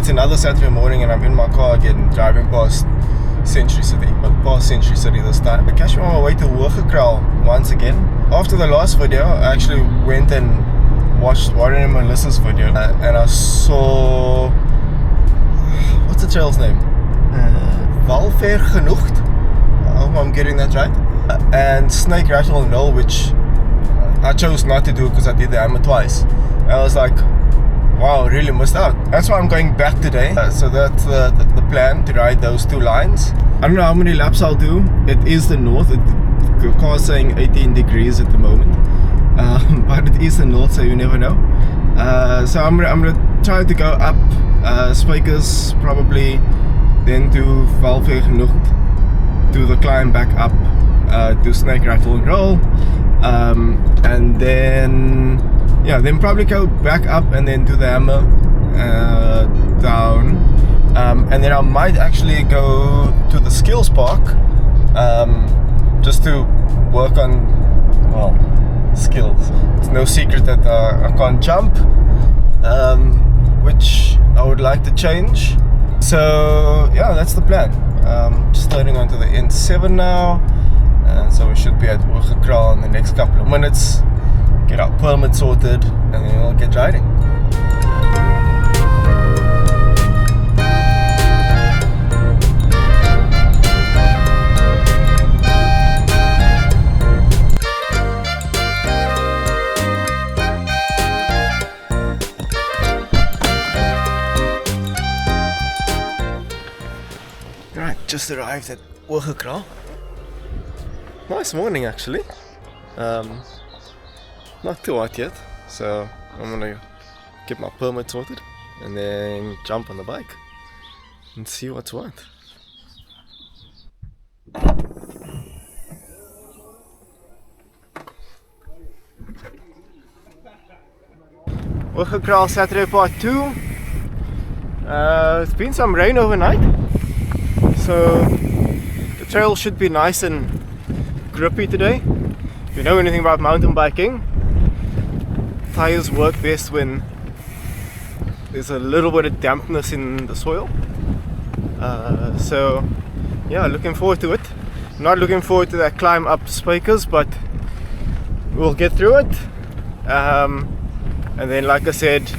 it's another Saturday morning and I'm in my car again, driving past Century City, but past Century City this time. I catch me on my way to Hoogekraal once again. After the last video, I actually went and watched Warren and Melissa's video, and I saw, what's the trail's name? Welvergenoegd. I hope I'm getting that right. And Snake Rattle and Roll, which I chose not to do because I did the hammer twice. And I was like, wow, really missed out. That's why I'm going back today. So that's the plan, to ride those two lines. I don't know how many laps I'll do. It is the north. The car's saying 18 degrees at the moment. But it is the north, so you never know. So I'm gonna try to go up Spykers probably, then do Welvergenoegd, do the climb back up to Snake Rattle and Roll, and then then probably go back up and then do the hammer down, and then I might actually go to the skills park just to work on, well, skills. It's no secret that I can't jump, which I would like to change. So yeah, that's the plan. Just turning onto the N7 now, so we should be at Hoogekraal in the next couple of minutes, get our permit sorted, and then we'll get riding. Right, just arrived at Hoogekraal. Nice morning actually. Not too hot yet, so I'm gonna get my permit sorted and then jump on the bike and see what's what. Hoogekraal Saturday part 2. It's been some rain overnight, so the trail should be nice and grippy today. If you know anything about mountain biking, tires work best when there's a little bit of dampness in the soil. So yeah, looking forward to it. Not looking forward to that climb up Spykers, but we'll get through it. And then, like I said,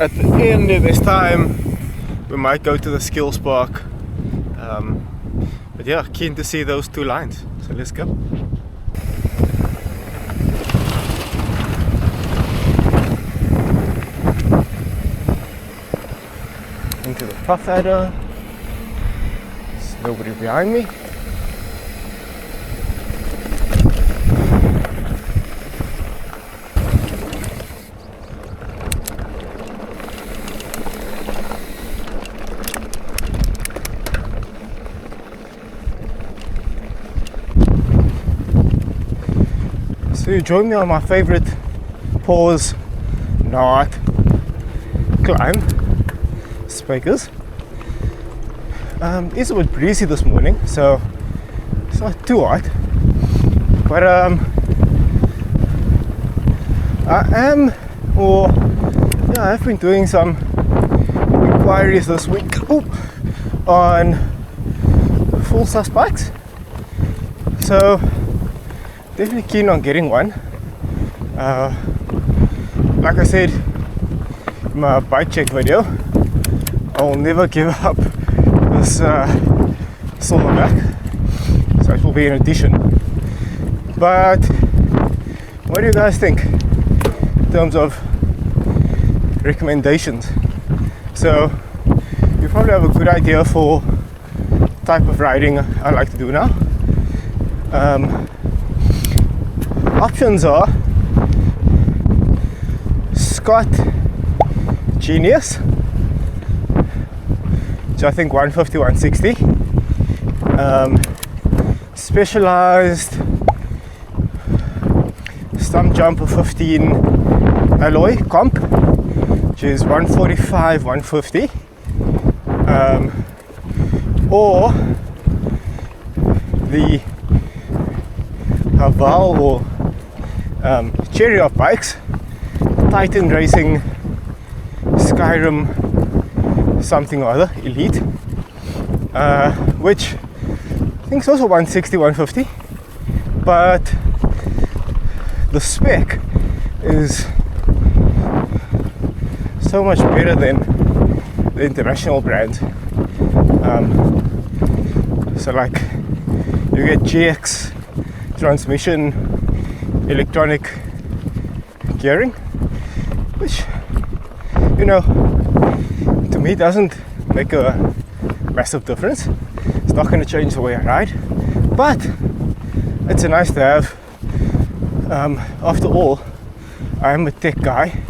at the end of this time we might go to the skills park. But yeah, keen to see those two lines, so let's go. Into the puff adder. There's nobody behind me. So you join me on my favorite pause, not climb, Spykers. It's a bit breezy this morning, so it's not too hot. But I've been doing some inquiries this week on full size bikes. So definitely keen on getting one. Like I said in my bike check video, I'll never give up this silverback, so it will be an addition. But what do you guys think in terms of recommendations? So you probably have a good idea for type of riding I like to do now. Options are Scott Genius, so I think 150, 160. Specialized Stumpjumper 15 alloy comp, which is 145, 150. Or the Haval or cherry of bikes, Titan Racing Skyrim something or other, Elite, which I think is also 160, 150, but the spec is so much better than the international brands. So like you get GX transmission, electronic gearing, which, you know, to me doesn't make a massive difference. It's not going to change the way I ride, but it's a nice to have. After all, I am a tech guy,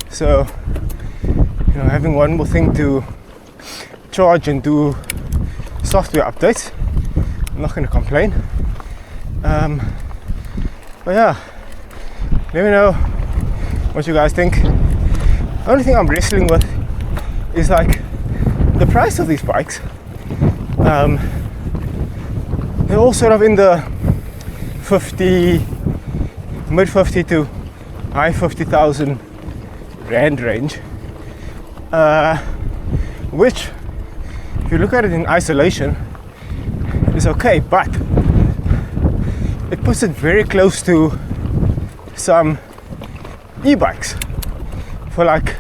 so you know, having one more thing to charge and do software updates, I'm not going to complain. But yeah, let me know what you guys think. The only thing I'm wrestling with is like the price of these bikes. They're all sort of in the 50, mid 50 to high 50,000 rand range, which, if you look at it in isolation, is okay, but it puts it very close to some e-bikes for like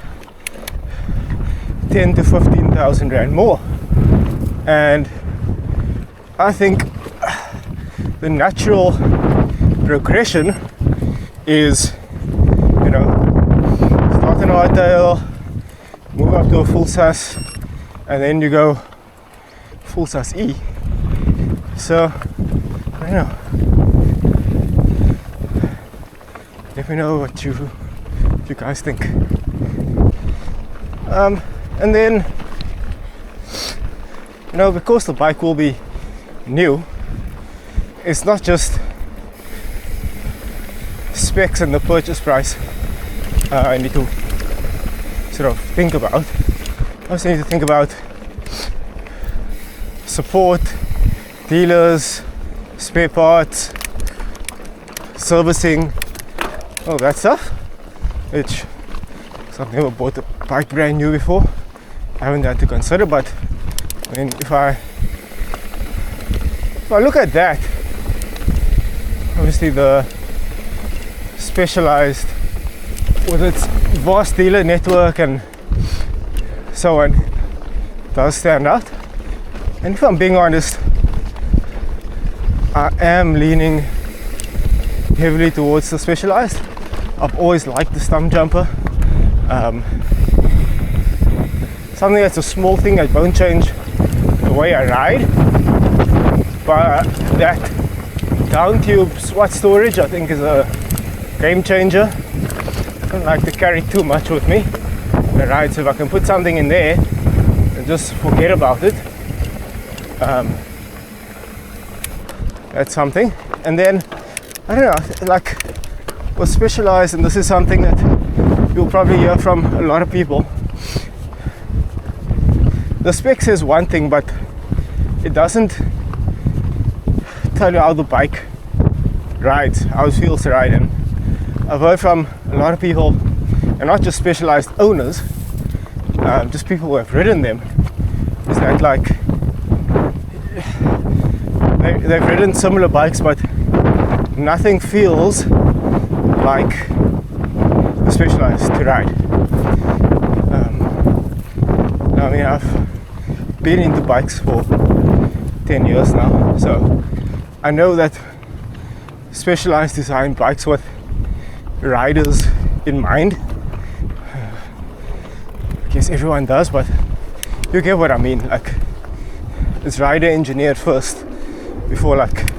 10 to 15,000 rand more. And I think the natural progression is, you know, start an hardtail, move up to a full SAS, and then you go full SAS E. So, I don't know. Let me know what you guys think. And then, you know, because the bike will be new, it's not just specs and the purchase price I need to sort of think about. I also need to think about support, dealers, spare parts, servicing, all that stuff, which I've never bought a bike brand new before. I haven't had to consider, but I mean, if I look at that, obviously the Specialized, with its vast dealer network and so on, does stand out. And if I'm being honest, I am leaning heavily towards the Specialized. I've always liked the Stumpjumper. Something that's a small thing that won't change the way I ride, but that down tube SWAT storage I think is a game changer. I don't like to carry too much with me when I ride, so if I can put something in there and just forget about it, that's something. And then I don't know, like with Specialized, and this is something that you'll probably hear from a lot of people, the spec says one thing, but it doesn't tell you how the bike rides, how it feels to ride. And I've heard from a lot of people, and not just Specialized owners, just people who have ridden them, is that like they've ridden similar bikes, but nothing feels like the Specialized to ride. I mean, I've been into bikes for 10 years now, so I know that Specialized design bikes with riders in mind. I guess everyone does, but you get what I mean. Like, it's rider engineered first before like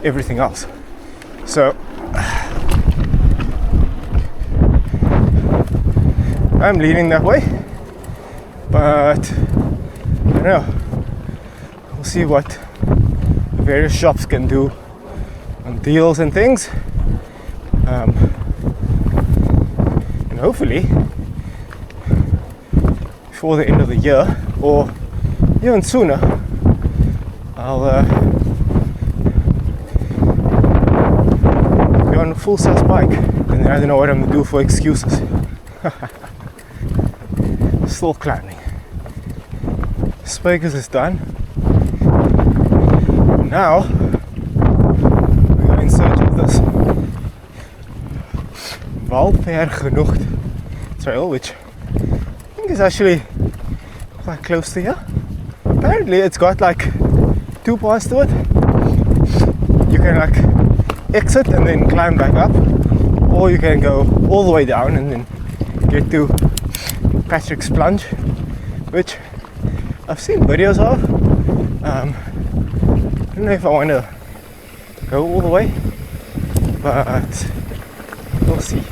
everything else. So I'm leaning that way, but I don't know. We'll see what the various shops can do on deals and things. And hopefully before the end of the year, or even sooner, I'll be on a full-size bike, and I don't know what I'm gonna do for excuses. Still climbing. Spykers is done. Now we go in search of this Welvergenoegd trail, which I think is actually quite close to here. Apparently it's got like 2 parts to it. You can like exit and then climb back up, or you can go all the way down and then get to Patrick's Plunge, which I've seen videos of. I don't know if I want to go all the way, but we'll see.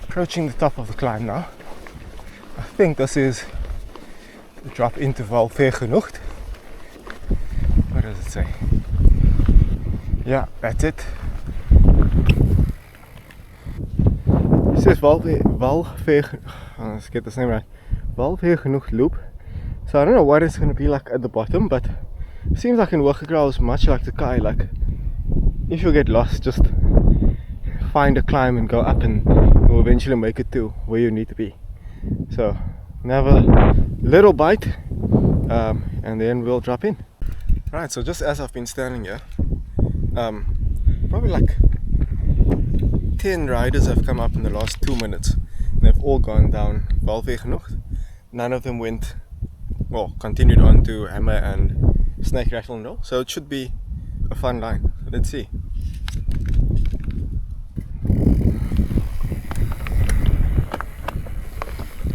Approaching the top of the climb now. I think this is the drop into Welvergenoegd. What does it say? Yeah, that's it. It says let's get this name right. Welvergenoegd loop. So I don't know what it's going to be like at the bottom, but it seems like in Hoogekraal is much like the Kai. Like if you get lost, just find a climb and go up, and you'll eventually make it to where you need to be. So have a little bite, and then we'll drop in. Right, so just as I've been standing here, probably like 10 riders have come up in the last 2 minutes. They've all gone down Welvergenoegd. None of them continued on to Hammer and Snake Rattle and Roll. So it should be a fun line. Let's see.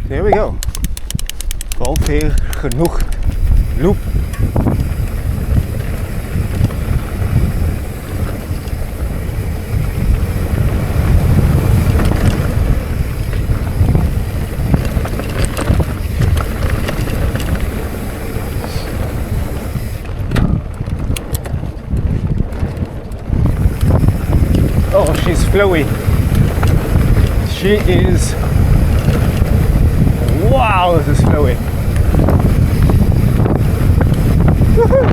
There we go. Welvergenoegd loop. Oh, she's flowy. She is. Wow, this is flowy. Woohoo!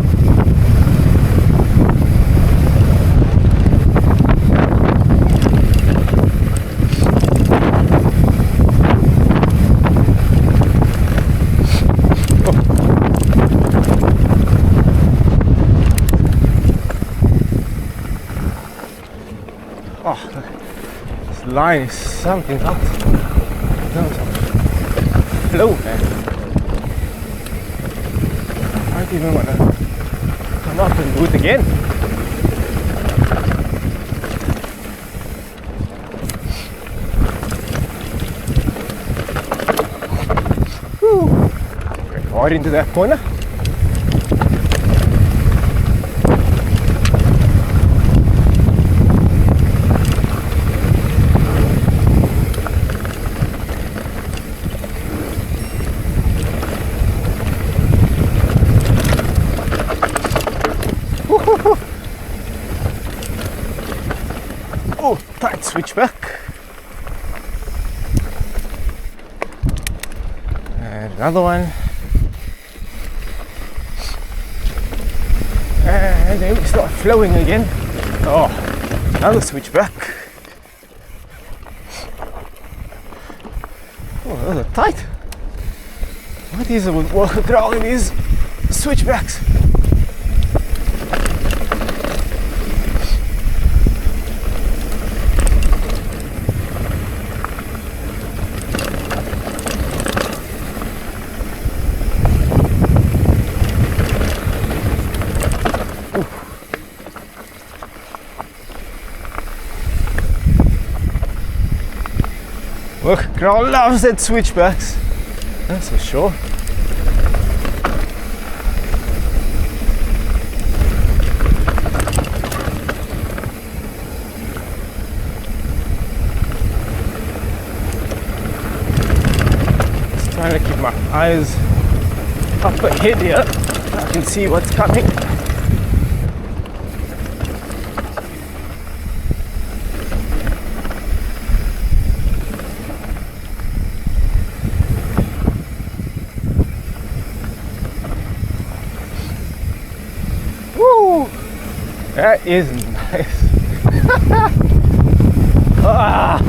Oh, this line is something else. Flow, man. I don't even want to come up and do it again. Woo. Right into that corner. Oh, tight switchback. And another one. And then we start flowing again. Oh, another switchback. Oh, those are tight. What is it with Hoogekraal in these switchbacks? Hoogekraal loves that switchbacks, that's for sure. Just trying to keep my eyes up ahead here so I can see what's coming. That is nice. Ah.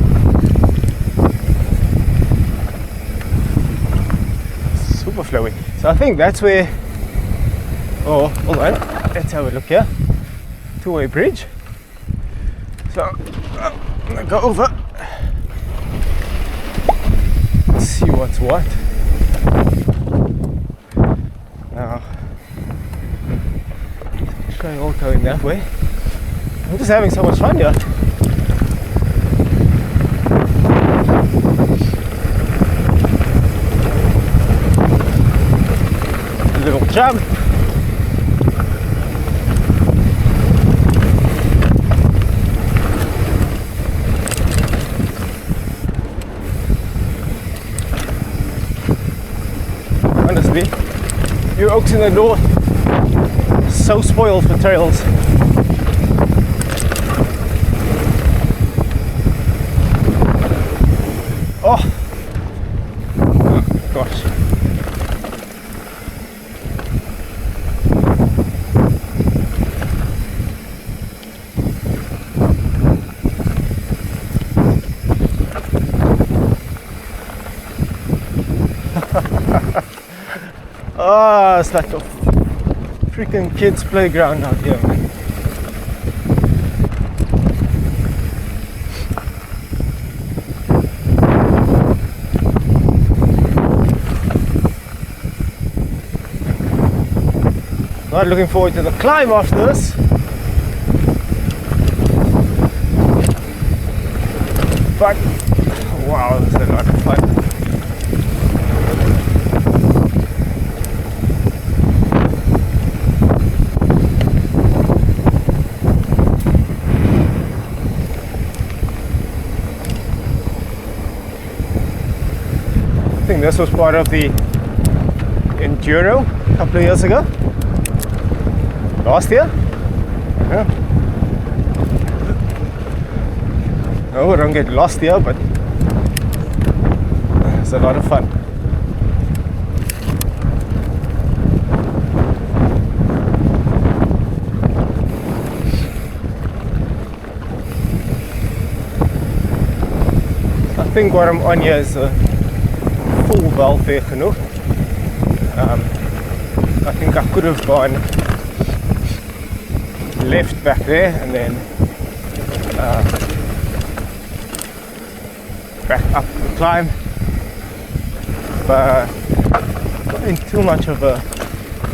super flowy. So I think that's where, oh, hold on, let's have a look here. Two-way bridge. So I'm gonna go over. Let's see what's what. Now, try all going that way. I'm just having so much fun here. Little jump. Honestly, you oaks in the north, so spoiled for trails. Oh gosh. Ah, it's like a freaking kids' playground out here, man. Not looking forward to the climb after this. But wow, this is a lot of fun. I think this was part of the Enduro a couple of years ago. Last year? Yeah. No, we don't get lost here, but it's a lot of fun. I think what I'm on here is a full Welvergenoegd. I think I could have gone left back there and then back up the climb, but not in too much of a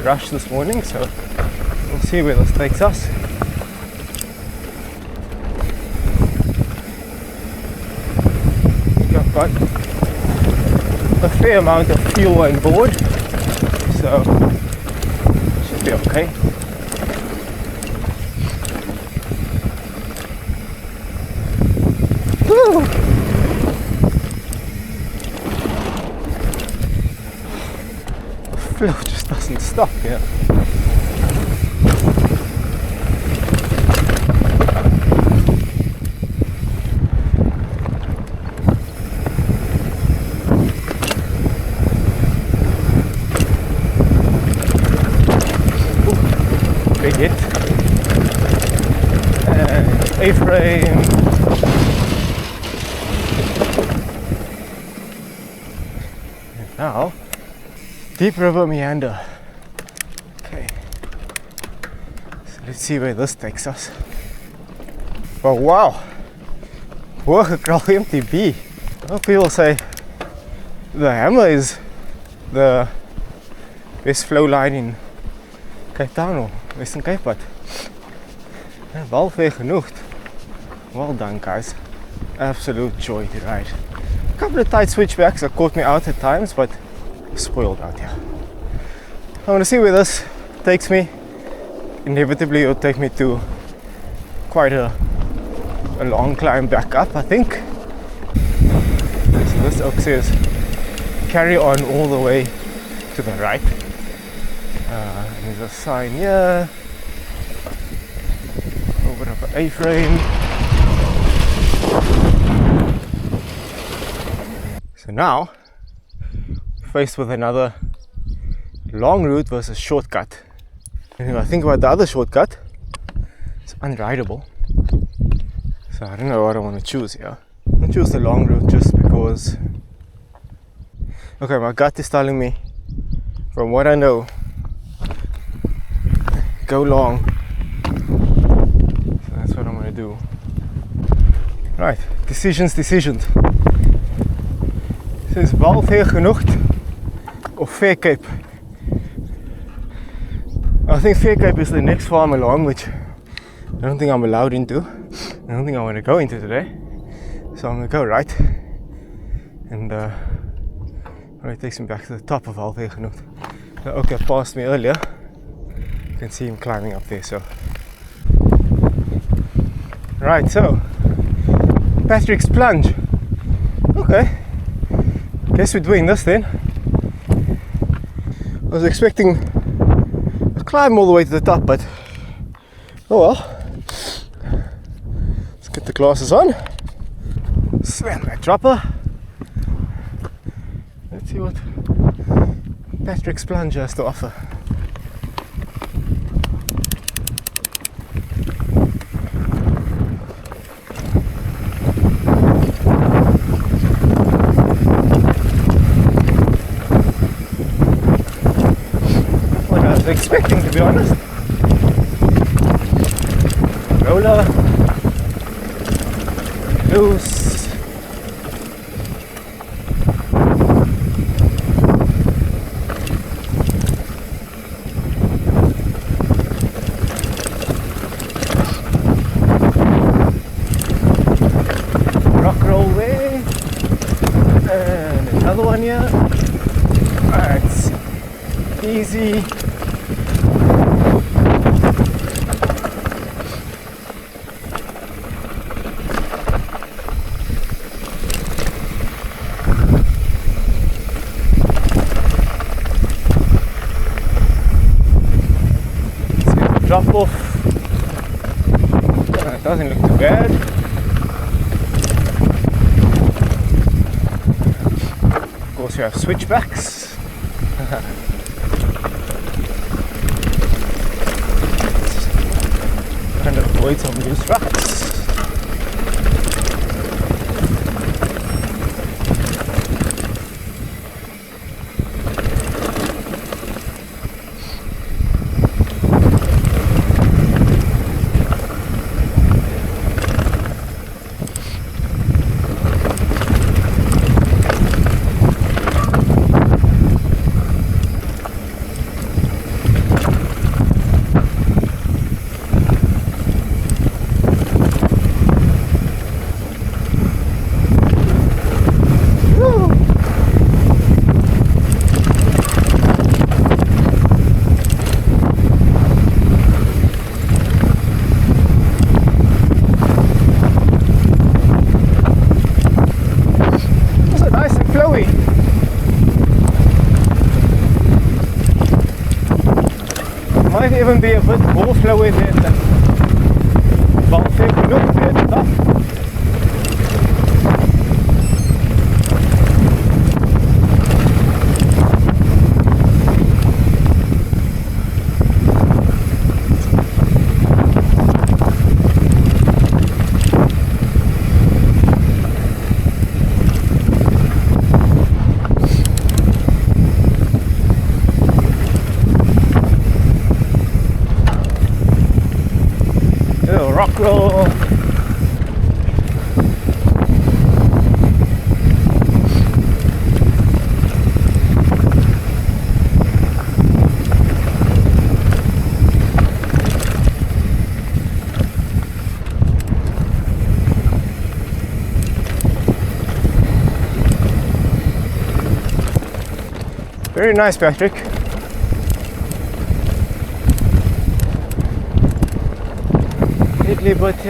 rush this morning, so we'll see where this takes us. I've got a fair amount of fuel on board, so should be okay. Woo! The flow just doesn't stop here. Big hit. And A-frame. And now, Deep River Meander. Okay. So let's see where this takes us. Oh wow! Hoogekraal MTB. Well, people say the hammer is the best flow line in Cape Town or Western Cape, but Welvergenoegd. Well done, guys. Absolute joy to ride. A couple of tight switchbacks that caught me out at times, but spoiled out here. I'm gonna see where this takes me. Inevitably it'll take me to quite a long climb back up, I think. So this oak says carry on all the way to the right. There's a sign here. Open up an A-frame. So now, faced with another long route versus shortcut. And if I think about the other shortcut, it's unrideable. So I don't know what I want to choose here. I'm going to choose the long route just because... Okay, my gut is telling me from what I know, go long. So that's what I'm gonna do. Right, decisions. It says Welvergenoegd or Fair Cape. I think Fair Cape is the next farm along, which I don't think I'm allowed into. I don't think I want to go into today. So I'm gonna go right, and it takes me back to the top of Welvergenoegd. The oak that passed me earlier, you can see him climbing up there. So right, so Patrick's Plunge. Okay, guess we're doing this then. I was expecting to climb all the way to the top, but oh well. Let's get the glasses on. Slam that dropper. Let's see what Patrick's Plunge has to offer. What I was expecting, to be honest. Roller. Loose. Rock roll there. And another one here. Alright. Easy. Drop off. It doesn't look too bad. Of course, you have switchbacks. Kind of avoid some loose rocks. Might even be a bit more flowy than Welvergenoegd there at the top. Rock roll. Very nice, Patrick. But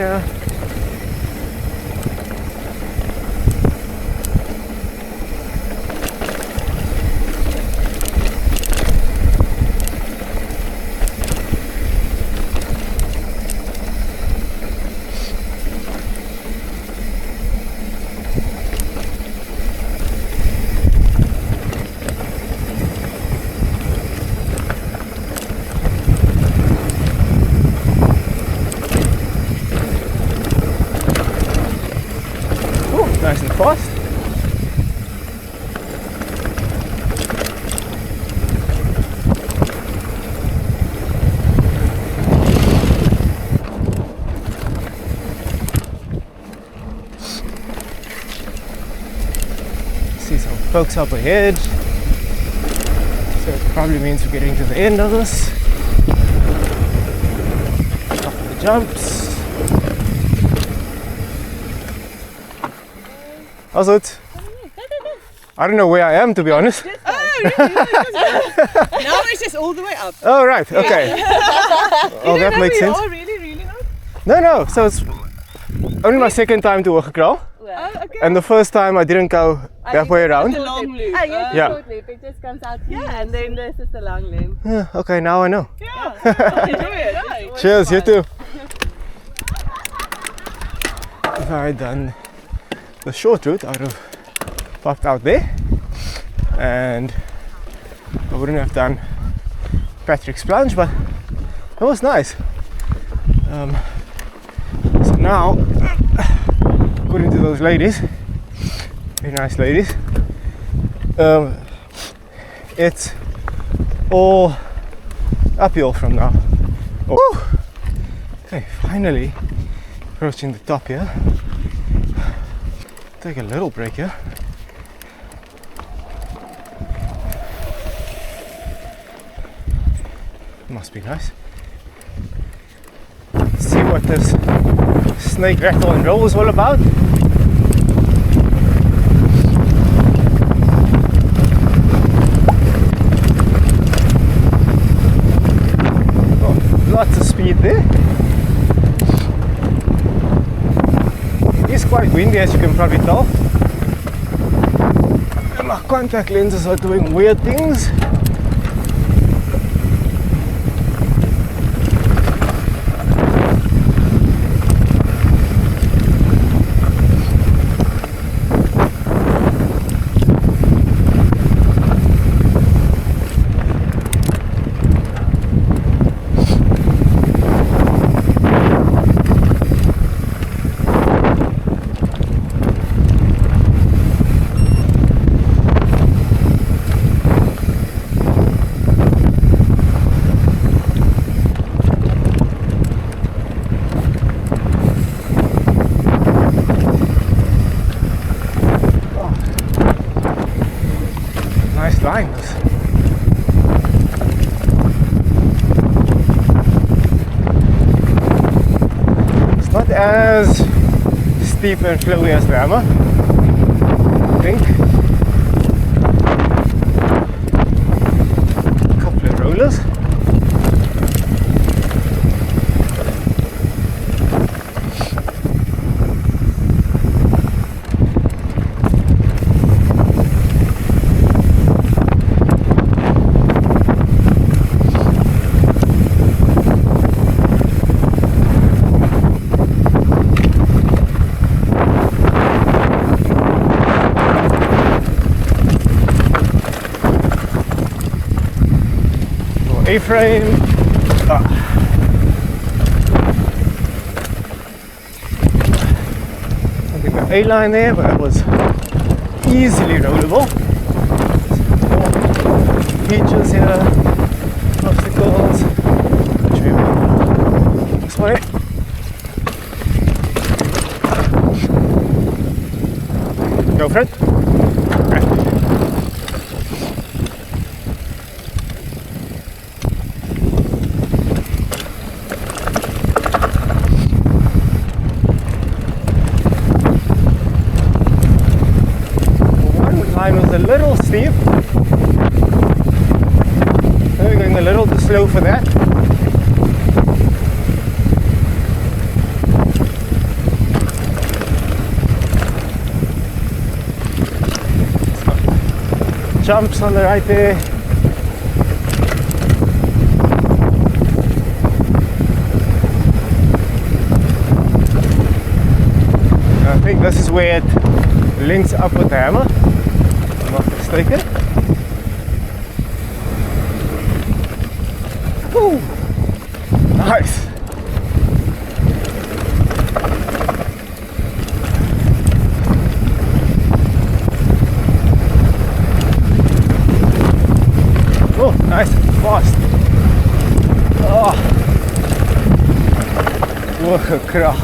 spokes up ahead. So it probably means we're getting to the end of this. Up the jumps. How's it? I don't know where I am, to be honest. Oh, really? Now it's just all the way up. Oh, right, okay. Oh, that makes sense. Oh, really, really not? No, so it's only my second time to Hoogekraal. Oh, okay. And the first time I didn't go that way around. The long loop. Yes, Yeah. the short loop. It just comes out here and then this is the long loop. Yeah, okay, now I know. Yeah. Enjoy it. Right. Cheers, you too. If I had done the short route, I would have popped out there and I wouldn't have done Patrick's plunge, but it was nice. So now, according to those ladies, very nice ladies, it's all uphill from now. Oh. Okay, finally approaching the top here. Take a little break here. Must be nice. Let's see what this Snake Rattle and Roll is all about. Oh, lots of speed there. It is quite windy, as you can probably tell. And my contact lenses are doing weird things. Nice lines. It's not as steep and flowy as the hammer, I think. A couple of rollers. A-frame. I think the A-line there, but it was easily rollable. Features here, obstacles. Which way we go? This way. Go for it. Was a little steep. We're going a little too slow for that. Jumps on the right there. I think this is where it links up with the hammer. Not mistaken. Ooh, nice. Oh, nice and fast. Oh, Hoogekraal.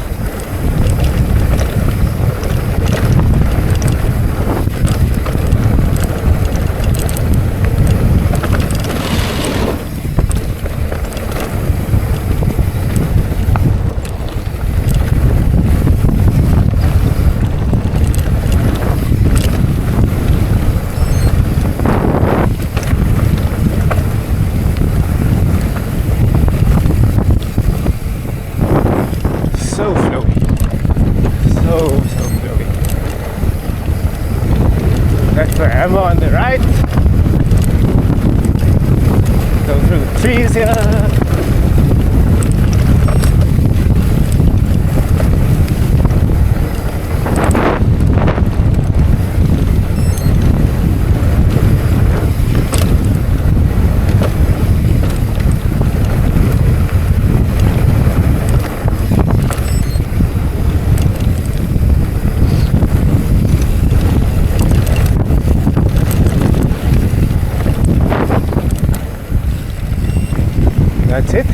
that's it.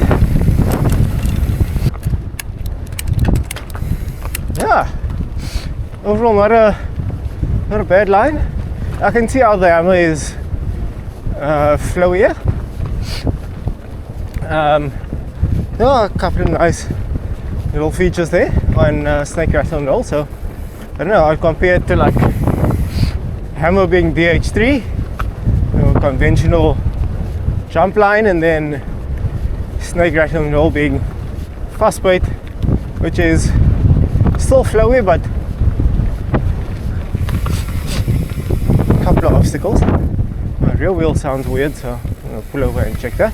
Yeah, overall not a bad line. I can see how the hammer is flowier. Yeah, a couple of nice little features there on Snake Rattle and Roll. So I don't know, I'd compare it to like hammer being DH3, conventional jump line, and then Snake Rattle and Roll being fast bait, which is still flowy but a couple of obstacles. My rear wheel sounds weird, so I'm gonna pull over and check that.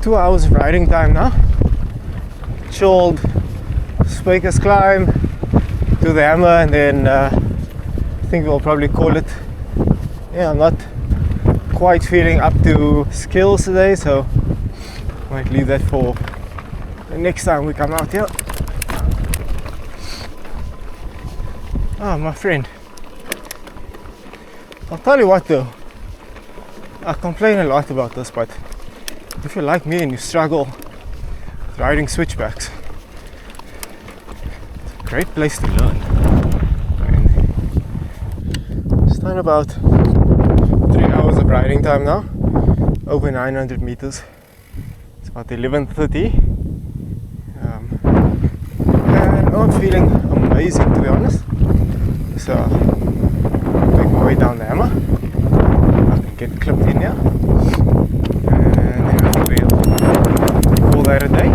2 hours of riding time now. Chilled Spykers climb to the hammer, and then I think we'll probably call it. Yeah, I'm not quite feeling up to skills today, so might leave that for the next time we come out here. Ah, my friend. I'll tell you what though, I complain a lot about this, but if you're like me and you struggle with riding switchbacks, it's a great place to learn. I mean, just done about 3 hours of riding time now, over 900 meters. It's about 11:30, and I'm feeling amazing, to be honest. So make my way down the hammer. I can get clipped in here, and then I think we'll call that a day.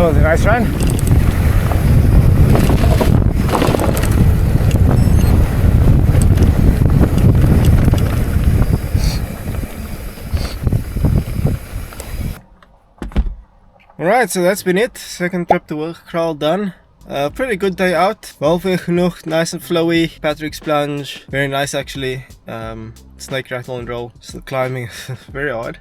That was a nice run. Alright, so that's been it. Second trip to Hoogekraal done. Pretty good day out. Welvergenoegd, nice and flowy. Patrick's Plunge, very nice actually. Snake Rattle and Roll. So climbing is very hard.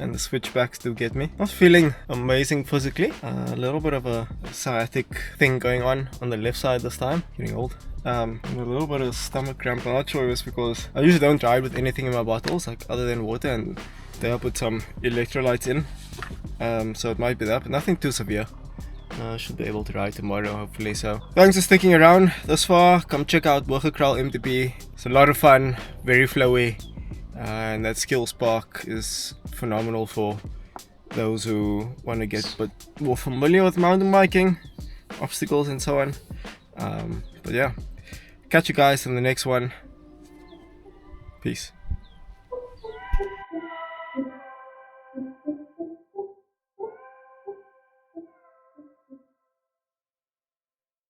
And the switchbacks do get me. Not feeling amazing physically. A little bit of a sciatic thing going on the left side this time. Getting old. And a little bit of stomach cramp. I'm not sure it was because I usually don't ride with anything in my bottles, like other than water, and there I put some electrolytes in. So it might be that, but nothing too severe. Should be able to ride tomorrow, hopefully. So thanks for sticking around this far. Come check out Hoogekraal MTB. It's a lot of fun, very flowy, and that skill spark is phenomenal for those who want to get a bit more familiar with mountain biking, obstacles and so on. But yeah, catch you guys in the next one. Peace.